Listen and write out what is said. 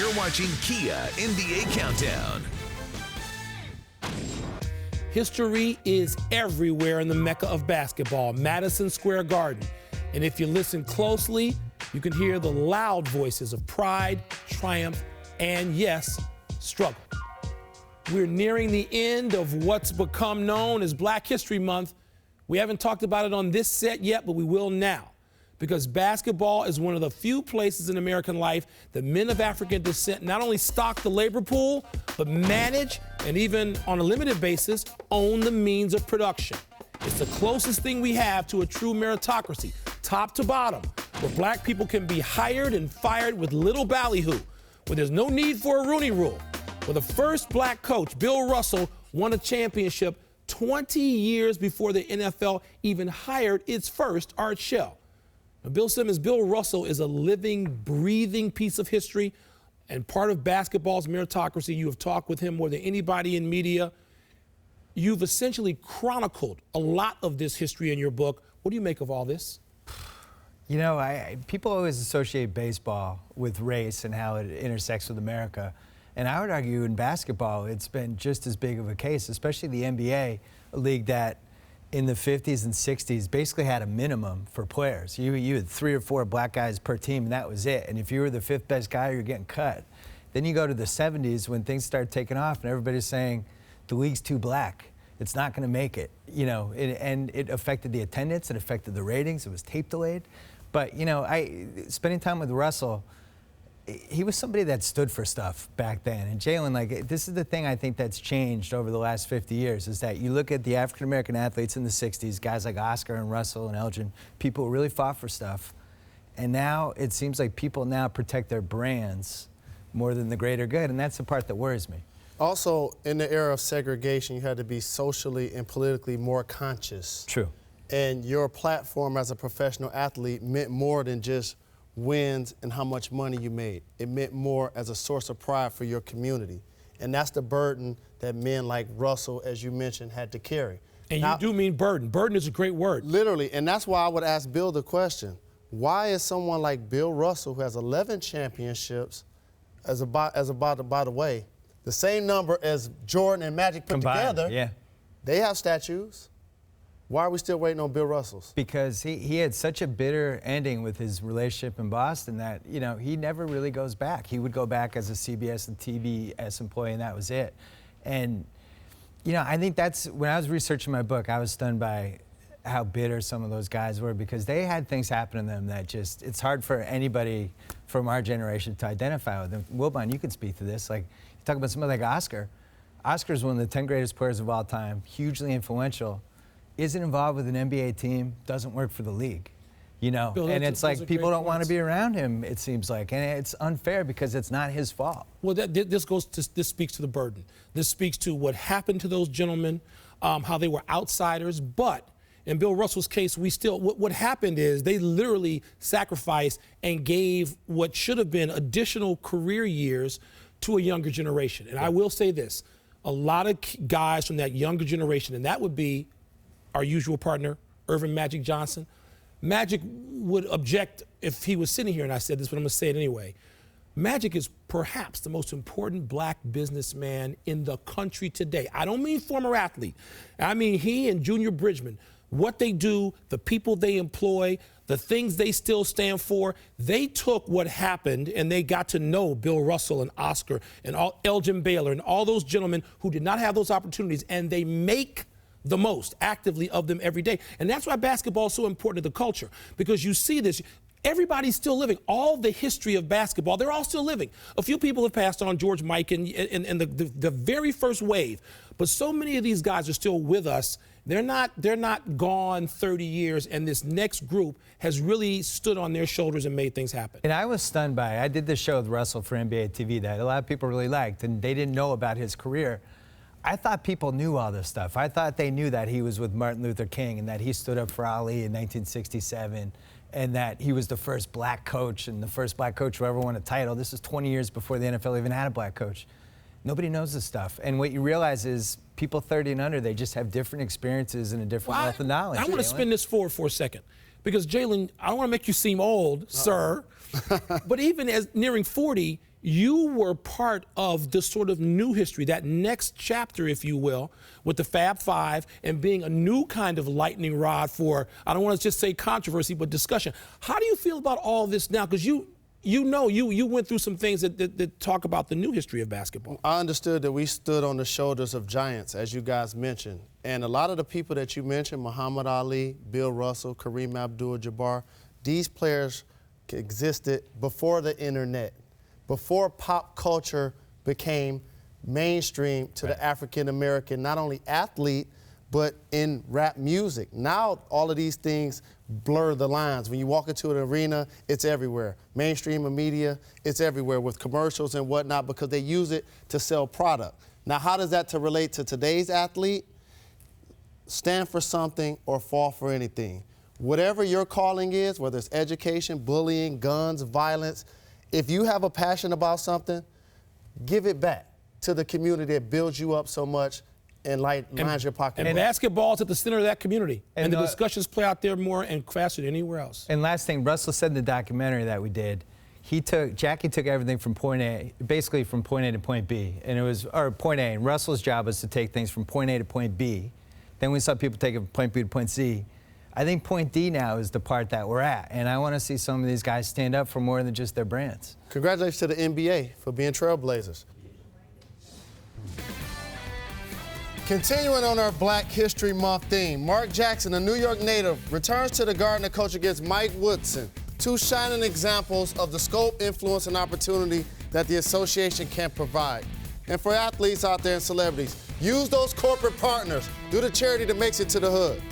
You're watching Kia NBA Countdown. History is everywhere in the Mecca of basketball, Madison Square Garden. And if you listen closely, you can hear the loud voices of pride, triumph, and yes, struggle. We're nearing the end of what's become known as Black History Month. We haven't talked about it on this set yet, but we will now. Because basketball is one of the few places in American life that men of African descent not only stock the labor pool, but manage and even on a limited basis, own the means of production. It's the closest thing we have to a true meritocracy, top to bottom, where black people can be hired and fired with little ballyhoo, where there's no need for a Rooney Rule, where the first black coach, Bill Russell, won a championship 20 years before the NFL even hired its first Art Shell. Now, Bill Russell is a living, breathing piece of history and part of basketball's meritocracy. You have talked with him more than anybody in media. You've essentially chronicled a lot of this history in your book. What do you make of all this? You know, people always associate baseball with race and how it intersects with America. And I would argue in basketball, it's been just as big of a case, especially the NBA, a league that in the 50s and 60s basically had a minimum for players. You had 3 or 4 black guys per team, and that was it. And if you were the 5th best guy, you're getting cut. Then you go to the 70s when things started taking off and everybody's saying the league's too black. It's not going to make it, you know, and it affected the attendance, it affected the ratings, it was tape delayed. But, you know, spending time with Russell, he was somebody that stood for stuff back then. And Jalen, like, this is the thing I think that's changed over the last 50 years, is that you look at the African-American athletes in the 60s, guys like Oscar and Russell and Elgin, people who really fought for stuff. And now it seems like people now protect their brands more than the greater good, and that's the part that worries me. Also, in the era of segregation, you had to be socially and politically more conscious. True. And your platform as a professional athlete meant more than just wins and how much money you made. It meant more as a source of pride for your community. And that's the burden that men like Russell, as you mentioned, had to carry. And now, you do mean burden. Burden is a great word. Literally, and that's why I would ask Bill the question, why is someone like Bill Russell, who has 11 championships, by the way, the same number as Jordan and Magic put combined together, yeah. They have statues. Why are we still waiting on Bill Russell's? Because he had such a bitter ending with his relationship in Boston that, you know, he never really goes back. He would go back as a CBS and TBS employee, and that was it. And, you know, I think that's, when I was researching my book, I was stunned by how bitter some of those guys were, because they had things happen to them that just, it's hard for anybody from our generation to identify with them. Wilbon, you could speak to this. Like, you talk about somebody like Oscar. Oscar's one of the 10 greatest players of all time, hugely influential, isn't involved with an NBA team, doesn't work for the league, you know? Bill, and it's like people don't want to be around him, it seems like, and it's unfair because it's not his fault. Well, this speaks to the burden. This speaks to what happened to those gentlemen, how they were outsiders, but in Bill Russell's case, what happened is they literally sacrificed and gave what should have been additional career years to a younger generation. And I will say this, a lot of guys from that younger generation, and that would be our usual partner, Irvin Magic Johnson. Magic would object if he was sitting here and I said this, but I'm gonna say it anyway. Magic is perhaps the most important black businessman in the country today. I don't mean former athlete. I mean he and Junior Bridgman, what they do, the people they employ, the things they still stand for. They took what happened and they got to know Bill Russell and Oscar and Elgin Baylor and all those gentlemen who did not have those opportunities, and they make the most actively of them every day. And that's why basketball is so important to the culture, because you see this. Everybody's still living. All the history of basketball, they're all still living. A few people have passed on, George Mike and the very first wave, but so many of these guys are still with us. They're not gone 30 years, and this next group has really stood on their shoulders and made things happen. And I was stunned by it. I did this show with Russell for NBA TV that a lot of people really liked, and they didn't know about his career. I thought people knew all this stuff. I thought they knew that he was with Martin Luther King and that he stood up for Ali in 1967 and that he was the first black coach and the first black coach who ever won a title. This is 20 years before the NFL even had a black coach. Nobody knows this stuff. And what you realize is people 30 and under, they just have different experiences and a different wealth of knowledge. I want to spin this forward for a second, Because Jalen, I don't want to make you seem old, sir, but even as nearing 40, you were part of this sort of new history, that next chapter, if you will, with the Fab Five and being a new kind of lightning rod for, I don't want to just say controversy, but discussion. How do you feel about all this now? Because you went through some things that talk about the new history of basketball. I understood that we stood on the shoulders of giants, as you guys mentioned. And a lot of the people that you mentioned, Muhammad Ali, Bill Russell, Kareem Abdul-Jabbar, these players existed before the internet, before pop culture became mainstream to the African-American, not only athlete, but in rap music. Now all of these things blur the lines. When you walk into an arena, it's everywhere. Mainstream media, it's everywhere with commercials and whatnot because they use it to sell product. Now how does that relate to today's athlete? Stand for something or fall for anything. Whatever your calling is, whether it's education, bullying, guns, violence, if you have a passion about something, give it back to the community that builds you up so much and lines your pocket. And basketball's at the center of that community. And the discussions play out there more and faster than anywhere else. And last thing, Russell said in the documentary that we did, Jackie took everything from point A, basically from point A to point B. And it was, or point A, and Russell's job was to take things from point A to point B. Then we saw people take it from point B to point C. I think point D now is the part that we're at. And I want to see some of these guys stand up for more than just their brands. Congratulations to the NBA for being trailblazers. Continuing on our Black History Month theme, Mark Jackson, a New York native, returns to the Garden to coach against Mike Woodson, two shining examples of the scope, influence, and opportunity that the association can provide. And for athletes out there and celebrities, use those corporate partners. Do the charity that makes it to the hood.